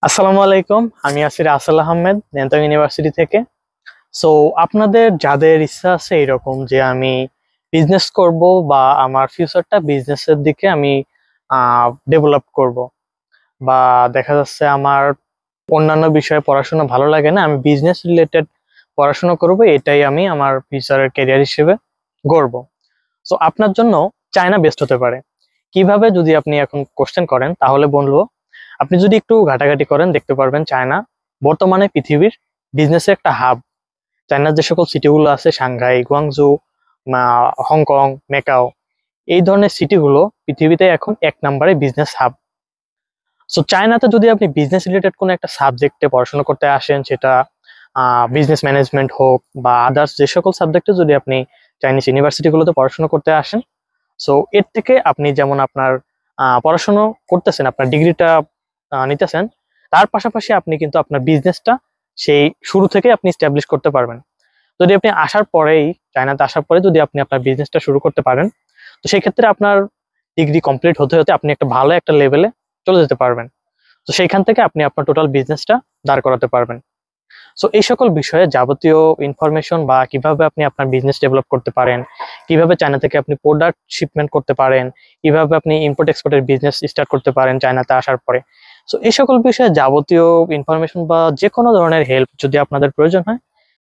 আসসালামু আলাইকুম। আমি আছি রাসেল আহমেদ ন্যান্তং ইউনিভার্সিটি থেকে। সো আপনাদের যাদের ইচ্ছা আছে এরকম যে আমি বিজনেস করব বা আমার ফিউচারটা বিজনেসের দিকে আমি ডেভেলপ করব, বা দেখা যাচ্ছে আমার অন্যান্য বিষয়ে পড়াশোনা ভালো লাগে না, আমি বিজনেস রিলেটেড পড়াশোনা করব, এটাই আমি আমার ফিউচারের ক্যারিয়ার হিসেবে গড়ব। সো আপনার জন্য চায়না বেস্ট হতে পারে। কিভাবে, যদি আপনি এখন কোশ্চেন করেন তাহলে বলবো, আপনি যদি একটু ঘাটাঘাটি করেন দেখতে পারবেন চায়না বর্তমানে পৃথিবীর বিজনেসের একটা হাব। চায়নার যে সকল সিটিগুলো আছে, সাংহাই, গুয়াংজু, হংকং, মেকাও, এই ধরনের সিটিগুলো পৃথিবীতে এখন এক নম্বরে বিজনেস হাব। সো চায়নাতে যদি আপনি বিজনেস রিলেটেড কোনো একটা সাবজেক্টে পড়াশোনা করতে আসেন, সেটা বিজনেস ম্যানেজমেন্ট হোক বা আদার্স যে সকল সাবজেক্টে যদি আপনি চাইনিজ ইউনিভার্সিটিগুলোতে পড়াশোনা করতে আসেন, সো এর থেকে আপনি যেমন আপনার পড়াশোনা করতেছেন, আপনার ডিগ্রিটা নিতেছেন, তার পাশাপাশি আপনি কিন্তু আপনার বিজনেসটা সেই শুরু থেকে আপনি স্টাবলিশ করতে পারবেন। যদি আপনি আসার পরেই, চায়নাতে আসার পরে যদি আপনি আপনার বিজনেসটা শুরু করতে পারেন, তো সেই ক্ষেত্রে আপনার ডিগ্রি কমপ্লিট হতে হতে আপনি একটা ভালো একটা লেভেলে চলে যেতে পারবেন। তো সেইখান থেকে আপনি আপনার টোটাল বিজনেসটা দাঁড় করাতে পারবেন। সো এই সকল বিষয়ে যাবতীয় ইনফরমেশন বা কিভাবে আপনি আপনার বিজনেস ডেভেলপ করতে পারেন, কিভাবে চায়না থেকে আপনি প্রোডাক্ট শিপমেন্ট করতে পারেন, কিভাবে আপনি ইম্পোর্ট এক্সপোর্টের বিজনেস স্টার্ট করতে পারেন চায়নাতে আসার পরে, সো এই সকল বিষয়ে যাবতীয় ইনফরমেশন বা যে কোনো ধরনের হেল্প যদি আপনাদের প্রয়োজন হয়,